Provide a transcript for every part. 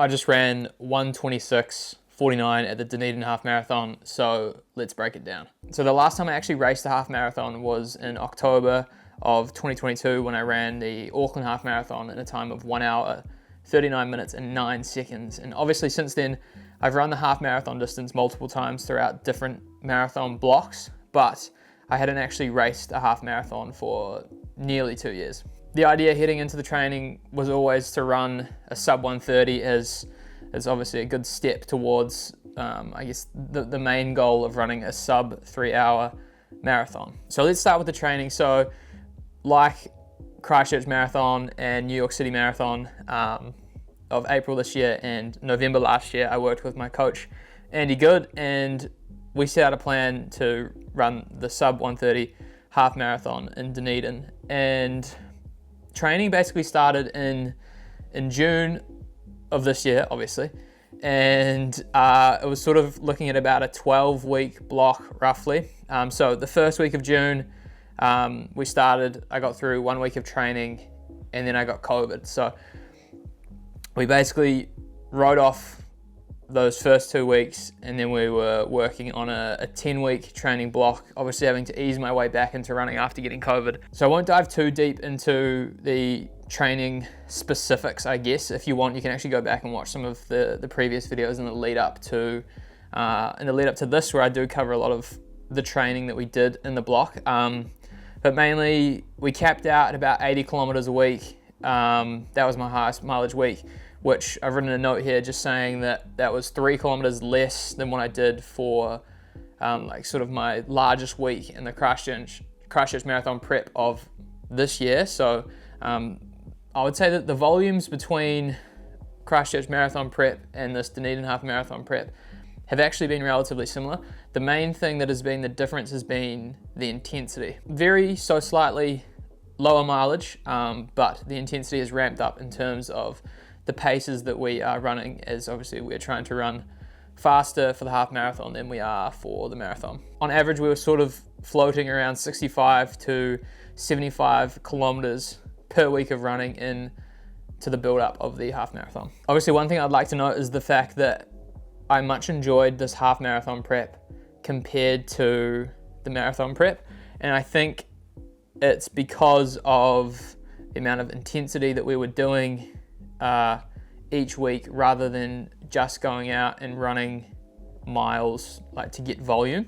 I just ran 1:26:49 at the Dunedin Half Marathon, so let's break it down. So the last time I actually raced a half marathon was in October of 2022 when I ran the Auckland Half Marathon in a time of 1 hour, 39 minutes and 9 seconds. And obviously since then, I've run the half marathon distance multiple times throughout different marathon blocks, but I hadn't actually raced a half marathon for nearly 2 years. The idea heading into the training was always to run a sub 1:30 as obviously a good step towards, I guess, the main goal of running a sub 3 hour marathon. So let's start with the training. So like Christchurch Marathon and New York City Marathon of April this year and November last year, I worked with my coach, Andy Good, and we set out a plan to run the sub 1:30 half marathon in Dunedin. And training basically started in June of this year, obviously, and it was sort of looking at about a 12-week block roughly. So the first week of June, I got through 1 week of training, and then I got COVID. So we basically wrote off those first 2 weeks, and then we were working on a 10-week training block, obviously having to ease my way back into running after getting COVID. So I won't dive too deep into the training specifics, I guess. If you want, you can actually go back and watch some of the previous videos in the lead up to this, where I do cover a lot of the training that we did in the block. But mainly we capped out at about 80 kilometers a week. That was my highest mileage week, which I've written a note here just saying that was 3 kilometers less than what I did for like sort of my largest week in the Christchurch Marathon prep of this year. So I would say that the volumes between Christchurch Marathon prep and this Dunedin Half Marathon prep have actually been relatively similar. The main thing that has been the difference has been the intensity. So slightly lower mileage, but the intensity is ramped up in terms of the paces that we are running, as obviously we're trying to run faster for the half marathon than we are for the marathon. On average, we were sort of floating around 65 to 75 kilometers per week of running in to the build-up of the half marathon. Obviously, one thing I'd like to note is the fact that I much enjoyed this half marathon prep compared to the marathon prep, and I think it's because of the amount of intensity that we were doing each week, rather than just going out and running miles like to get volume.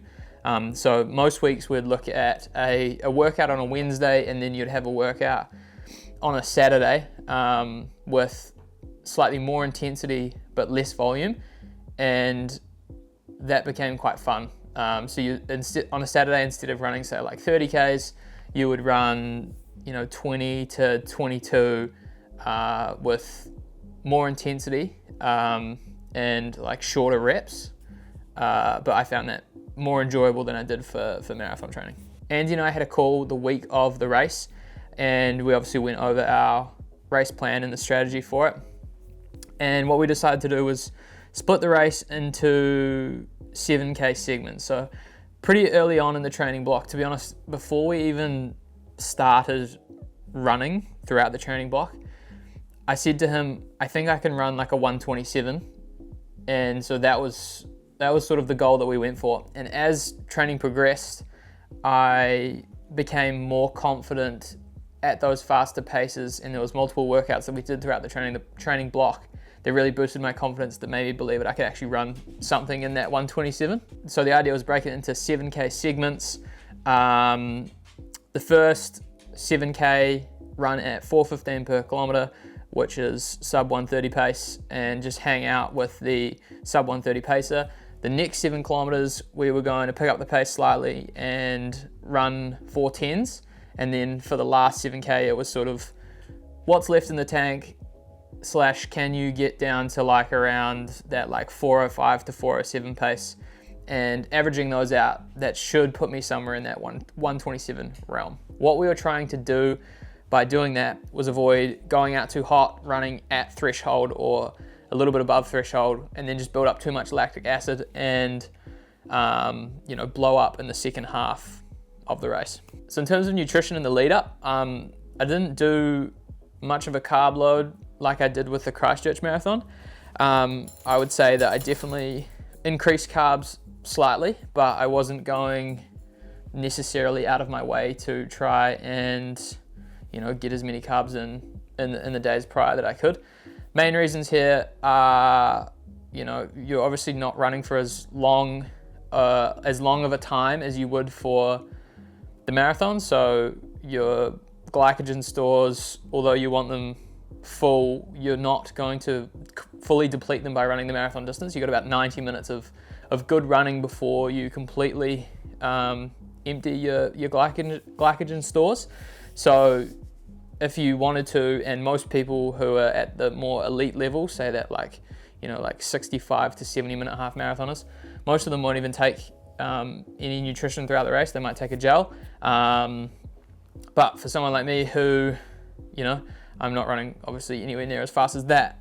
So most weeks we'd look at a workout on a Wednesday, and then you'd have a workout on a Saturday with slightly more intensity but less volume, and that became quite fun. So you on a Saturday, instead of running say like 30 Ks, you would run 20 to 22 with more intensity and like shorter reps, but I found that more enjoyable than I did for marathon training. Andy and I had a call the week of the race, and we obviously went over our race plan and the strategy for it. And what we decided to do was split the race into 7K segments. So pretty early on in the training block, to be honest, before we even started running throughout the training block, I said to him, I think I can run like a 1:27. And so that was sort of the goal that we went for. And as training progressed, I became more confident at those faster paces, and there was multiple workouts that we did throughout the training block that really boosted my confidence, that made me believe that I could actually run something in that 1:27. So the idea was break it into 7K segments. The first 7K run at 4:15 per kilometer, which is sub 1:30 pace, and just hang out with the sub 1:30 pacer. The next 7 kilometers, we were going to pick up the pace slightly and run 4:10s. And then for the last 7K, it was sort of what's left in the tank / can you get down to like around that like 4:05 to 4:07 pace, and averaging those out, that should put me somewhere in that 1:27 realm. What we were trying to do by doing that was avoid going out too hot, running at threshold or a little bit above threshold, and then just build up too much lactic acid and blow up in the second half of the race. So in terms of nutrition in the lead up, I didn't do much of a carb load like I did with the Christchurch Marathon. I would say that I definitely increased carbs slightly, but I wasn't going necessarily out of my way to try and, get as many carbs in the days prior that I could. Main reasons here are, you're obviously not running for as long of a time as you would for the marathon. So your glycogen stores, although you want them full, you're not going to fully deplete them by running the marathon distance. You've got about 90 minutes of good running before you completely empty your glycogen stores. So if you wanted to, and most people who are at the more elite level, say that like 65 to 70 minute half marathoners, most of them won't even take any nutrition throughout the race. They might take a gel. But for someone like me who, I'm not running obviously anywhere near as fast as that,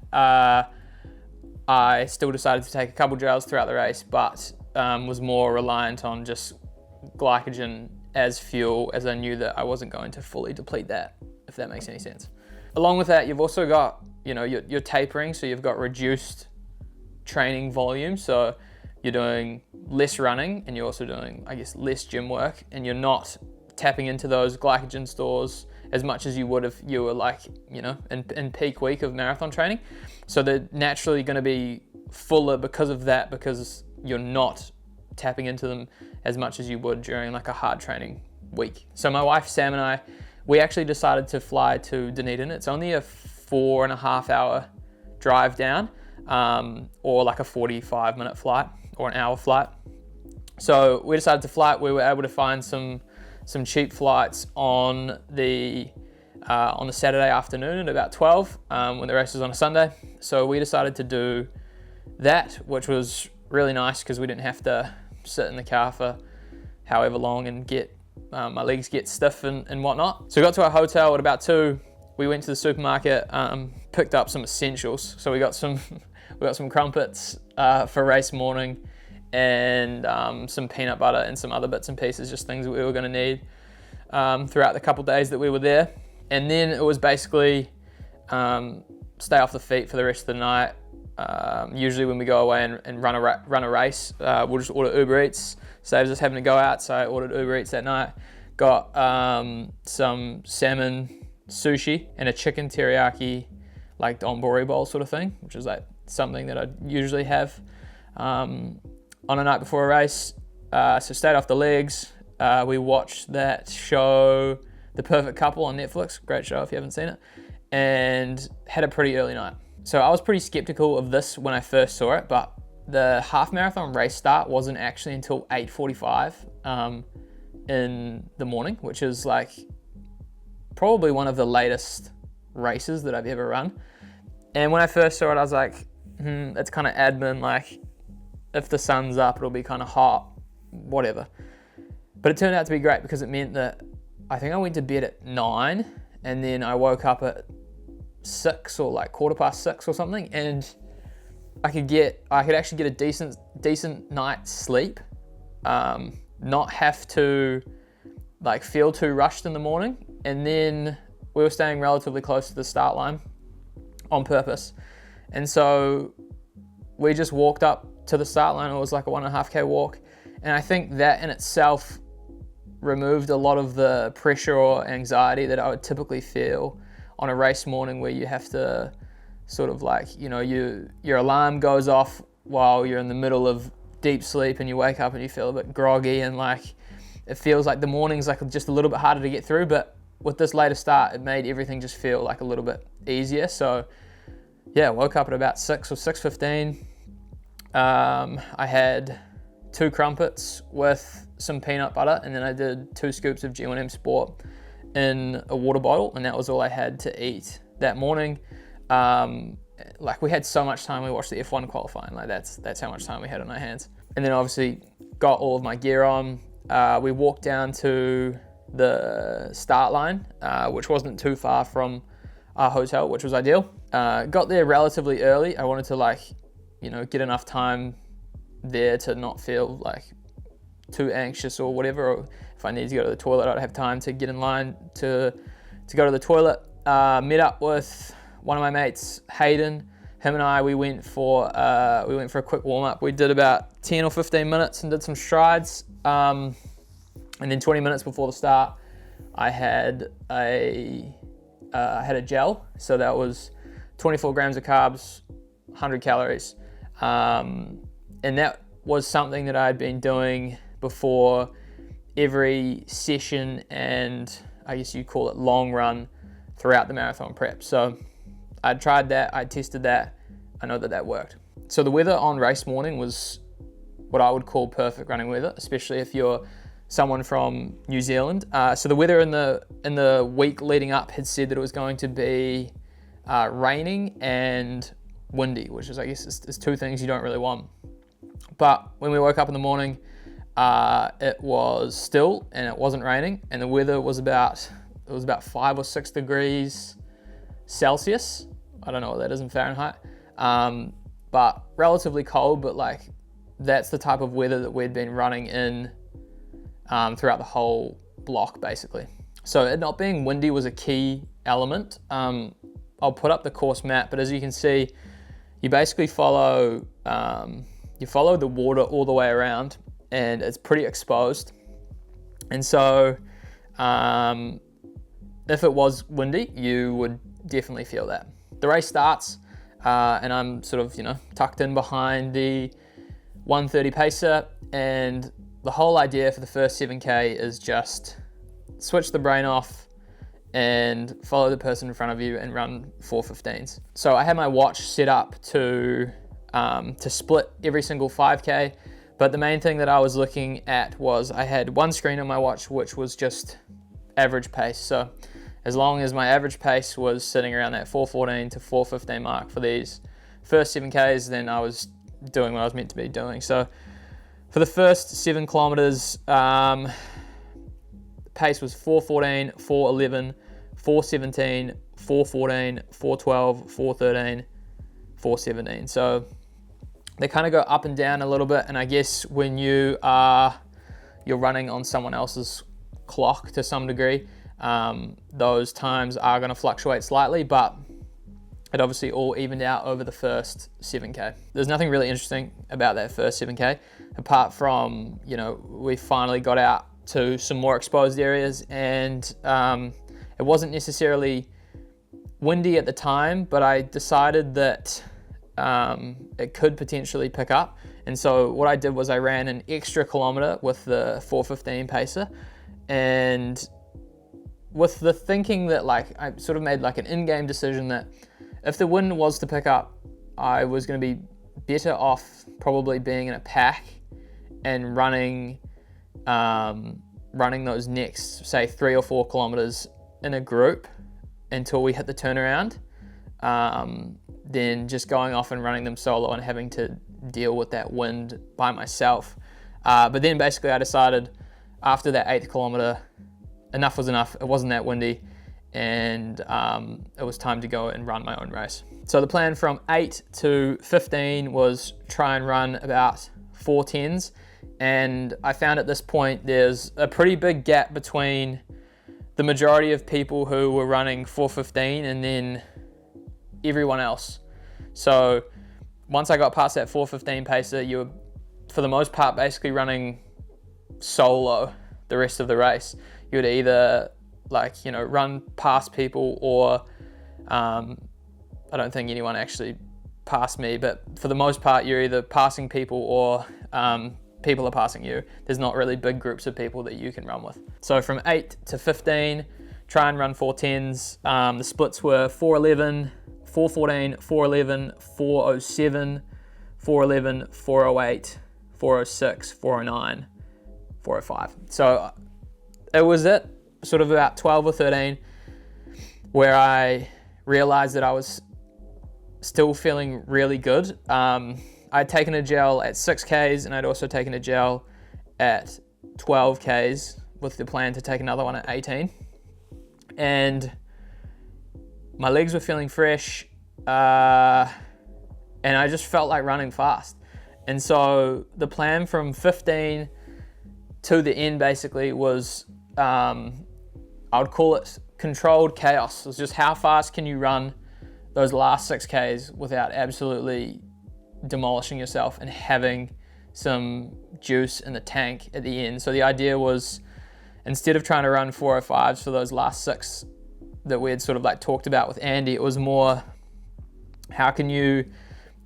I still decided to take a couple gels throughout the race, but was more reliant on just glycogen as fuel, as I knew that I wasn't going to fully deplete that, if that makes any sense. Along with that, you've also got, your tapering, so you've got reduced training volume, so you're doing less running and you're also doing, less gym work, and you're not tapping into those glycogen stores as much as you would if you were in peak week of marathon training. So they're naturally going to be fuller because of that, because you're not tapping into them as much as you would during like a hard training week. So my wife Sam and I, we actually decided to fly to Dunedin. It's only a 4.5 hour drive down, or like a 45-minute flight or an hour flight. So we decided to fly. We were able to find some cheap flights on the Saturday afternoon at about 12, when the race was on a Sunday. So we decided to do that, which was really nice because we didn't have to sit in the car for however long and get my legs get stiff and whatnot. So we got to our hotel at about 2. We went to the supermarket, picked up some essentials. So we got some crumpets for race morning, and some peanut butter and some other bits and pieces, just things that we were going to need throughout the couple days that we were there. And then it was basically stay off the feet for the rest of the night. Usually when we go away and run a race, we'll just order Uber Eats. Saves us having to go out, so I ordered Uber Eats that night. Got some salmon sushi and a chicken teriyaki, like donburi bowl sort of thing, which is like something that I usually have on a night before a race. So stayed off the legs. We watched that show, The Perfect Couple on Netflix. Great show if you haven't seen it. And had a pretty early night. So I was pretty skeptical of this when I first saw it, but the half marathon race start wasn't actually until 8:45 in the morning, which is like probably one of the latest races that I've ever run. And when I first saw it, I was like, it's kind of admin, like if the sun's up, it'll be kind of hot, whatever. But it turned out to be great because it meant that I think I went to bed at 9 and then I woke up at 6 or like 6:15 or something, and I could actually get a decent night's sleep, not have to like feel too rushed in the morning. And then we were staying relatively close to the start line on purpose, and so we just walked up to the start line. It was like a 1.5K walk, and I think that in itself removed a lot of the pressure or anxiety that I would typically feel on a race morning, where you have to sort of like, your alarm goes off while you're in the middle of deep sleep, and you wake up and you feel a bit groggy, and like it feels like the morning's like just a little bit harder to get through. But with this later start, it made everything just feel like a little bit easier. So yeah, woke up at about 6 or 6:15. I had 2 crumpets with some peanut butter, and then I did 2 scoops of G1M Sport in a water bottle, and that was all I had to eat that morning. Like we had so much time. We watched the F1 qualifying. Like that's how much time we had on our hands. And then obviously got all of my gear on. We walked down to the start line, which wasn't too far from our hotel, which was ideal. Got there relatively early. I wanted to get enough time there to not feel like too anxious or whatever. Or if I needed to go to the toilet, I'd have time to get in line to go to the toilet. Met up with one of my mates, Hayden. him and I, we went for a quick warm up. We did about 10 or 15 minutes and did some strides. And then 20 minutes before the start, I had a gel. So that was 24 grams of carbs, 100 calories. And that was something that I'd been doing before every session and I guess you'd call it long run throughout the marathon prep. So I tried that, I tested that, I know that that worked. So the weather on race morning was what I would call perfect running weather, especially if you're someone from New Zealand. So the weather in the week leading up had said that it was going to be raining and windy, which is, I guess, is two things you don't really want. But when we woke up in the morning, it was still and it wasn't raining, and the weather was about 5 or 6 degrees Celsius. I don't know what that is in Fahrenheit, but relatively cold. But like that's the type of weather that we'd been running in throughout the whole block, basically. So it not being windy was a key element. I'll put up the course map, but as you can see, you basically follow the water all the way around, and it's pretty exposed. And so if it was windy, you would definitely feel that. The race starts, and I'm sort of, tucked in behind the 1:30 pacer, and the whole idea for the first 7K is just switch the brain off and follow the person in front of you and run 4:15s. So I had my watch set up to split every single 5K, but the main thing that I was looking at was I had one screen on my watch which was just average pace. So as long as my average pace was sitting around that 4:14 to 4:15 mark for these first 7Ks, then I was doing what I was meant to be doing. So for the first 7 kilometers, pace was 4:14, 4:11, 4:17, 4:14, 4:12, 4:13, 4:17. So they kind of go up and down a little bit, and I guess when you're running on someone else's clock to some degree, those times are going to fluctuate slightly, but it obviously all evened out over the first 7K. There's nothing really interesting about that first 7K, apart from, we finally got out to some more exposed areas, and it wasn't necessarily windy at the time, but I decided that it could potentially pick up. And so what I did was I ran an extra kilometer with the 4:15 pacer, and with the thinking that I sort of made an in-game decision that if the wind was to pick up, I was going to be better off probably being in a pack and running those next, say, 3 or 4 kilometers in a group until we hit the turnaround, then just going off and running them solo and having to deal with that wind by myself. But then basically I decided after that 8th kilometer, enough was enough. It wasn't that windy, and it was time to go and run my own race. So the plan from 8 to 15 was try and run about 4:10s, and I found at this point there's a pretty big gap between the majority of people who were running 4:15 and then everyone else. So once I got past that 4:15 pacer, you were for the most part basically running solo the rest of the race. You would either run past people, or I don't think anyone actually passed me, but for the most part you're either passing people or people are passing you. There's not really big groups of people that you can run with. So from 8 to 15, try and run 4:10s. The splits were 4:11, 4:14, 4:11, 4:07, 4:11, 4:08, 4:06, 4:09, 4:05. So it was at sort of about 12 or 13 where I realized that I was still feeling really good. I'd taken a gel at 6Ks, and I'd also taken a gel at 12Ks with the plan to take another one at 18. And my legs were feeling fresh, and I just felt like running fast. And so the plan from 15 to the end basically was, I would call it controlled chaos. It was just how fast can you run those last 6Ks without absolutely demolishing yourself and having some juice in the tank at the end. So the idea was, instead of trying to run 4:05s for those last 6 that we had sort of like talked about with Andy, it was more, how can you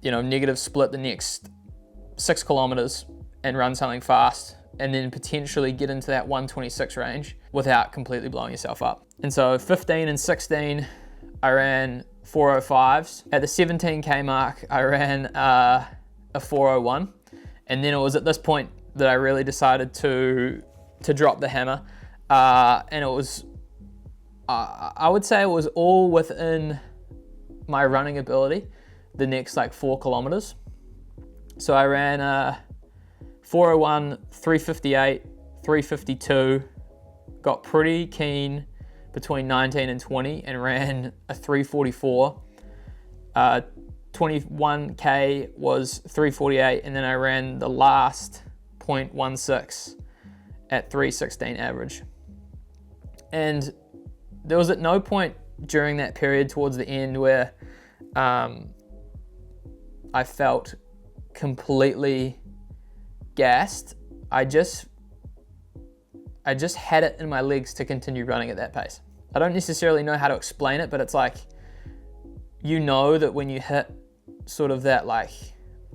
negative split the next 6 kilometers and run something fast, and then potentially get into that 126 range without completely blowing yourself up. And so 15 and 16, I ran 4:05s. At the 17K mark, I ran a 4:01. And then it was at this point that I really decided to drop the hammer. And it was, I would say it was all within my running ability, the next like 4 kilometers. So I ran 4:01, 3:58, 3:52, got pretty keen between 19 and 20 and ran a 3:44. 21K was 3:48, and then I ran the last 0.16 at 3:16 average. And there was at no point during that period towards the end where I felt completely gassed. I just had it in my legs to continue running at that pace. I don't necessarily know how to explain it, but it's like, that when you hit sort of that like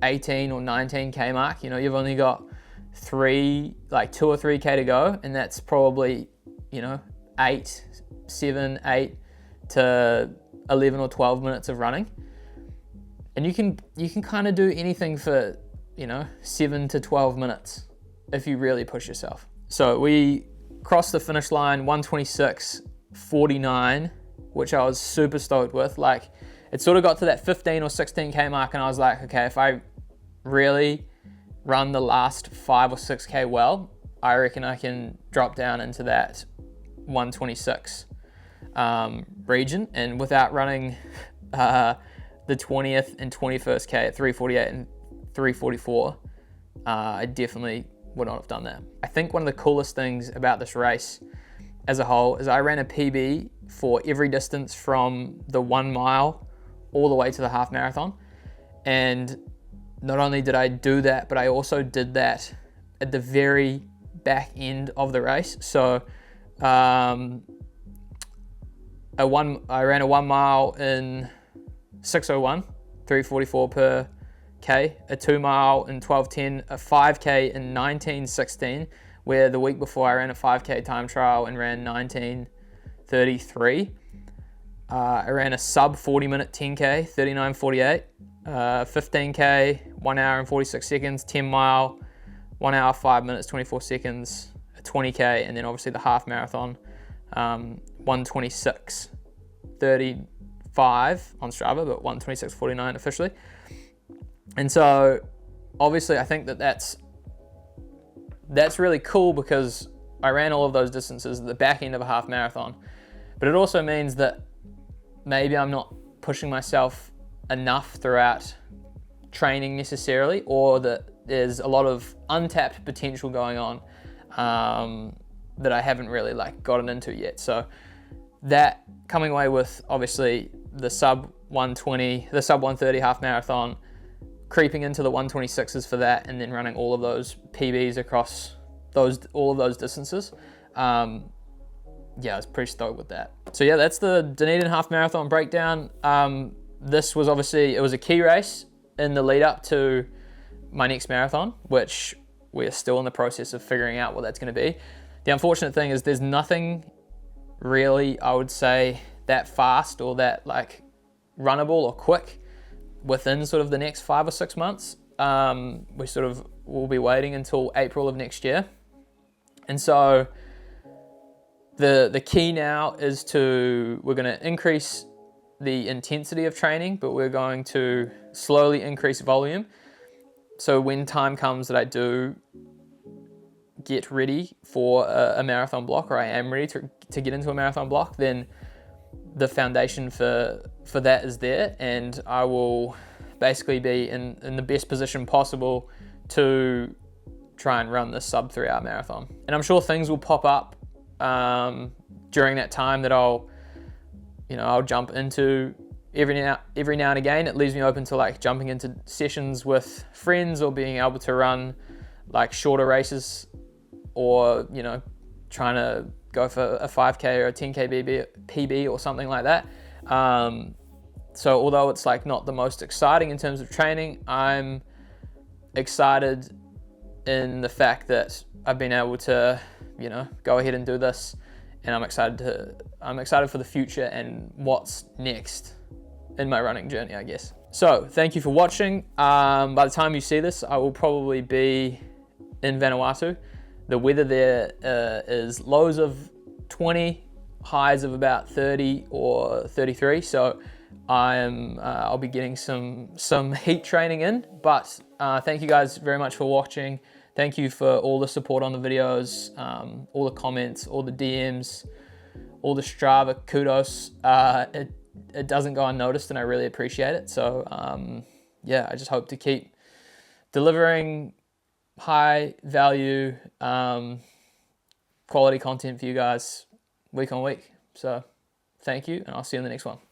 18 or 19K mark, you've only got 2 or 3K to go, and that's probably 8 to 11 or 12 minutes of running, and you can kind of do anything for 7 to 12 minutes if you really push yourself. So we crossed the finish line 126:49, which I was super stoked with. Like, it sort of got to that 15 or 16K mark, and I was like, okay, if I really run the last 5 or 6K well, I reckon I can drop down into that 126 region. And without running the 20th and 21st K at 3:48 and 3:44, I definitely would not have done that. I think one of the coolest things about this race as a whole is I ran a PB for every distance from the 1 mile all the way to the half marathon. And not only did I do that, but I also did that at the very back end of the race. So I ran a 1 mile in 6:01, 3:44 per K, a 2 mile in 12:10, a 5K in 19:16, where the week before I ran a 5K time trial and ran 19:33. I ran a sub 40-minute 10K, 39:48, 15K, 1 hour and 46 seconds, 10 mile, 1 hour, 5 minutes, 24 seconds, a 20K, and then obviously the half marathon, 126:35 on Strava, but 126:49 officially. And so obviously I think that's really cool, because I ran all of those distances at the back end of a half marathon, but it also means that maybe I'm not pushing myself enough throughout training necessarily, or that there's a lot of untapped potential going on that I haven't really gotten into yet. So that, coming away with obviously the sub 120, the sub 130 half marathon, creeping into the 126s for that, and then running all of those PBs across all of those distances. I was pretty stoked with that. So yeah, that's the Dunedin Half Marathon breakdown. This was obviously, it was a key race in the lead up to my next marathon, which we're still in the process of figuring out what that's going to be. The unfortunate thing is there's nothing really, I would say, that fast or that runnable or quick within sort of the next 5 or 6 months. We sort of will be waiting until April of next year. And so the key now is we're going to increase the intensity of training, but we're going to slowly increase volume. So when time comes that I do get ready for a marathon block, or I am ready to get into a marathon block, then the foundation for that is there, and I will basically be in the best position possible to try and run this sub 3 hour marathon. And I'm sure things will pop up during that time that I'll jump into every now and again, it leaves me open to like jumping into sessions with friends or being able to run like shorter races, or, you know, trying to go for a 5K or a 10K PB or something like that. So although it's like not the most exciting in terms of training, I'm excited in the fact that I've been able to, you know, go ahead and do this, and I'm excited for the future and what's next in my running journey, I guess. So thank you for watching. By the time you see this, I will probably be in Vanuatu. The weather there is lows of 20, highs of about 30 or 33. So I'll be getting some heat training in. But thank you guys very much for watching. Thank you for all the support on the videos, all the comments, all the DMs, all the Strava kudos. It doesn't go unnoticed, and I really appreciate it. So yeah, I just hope to keep delivering high value, quality content for you guys week on week. So thank you, and I'll see you in the next one.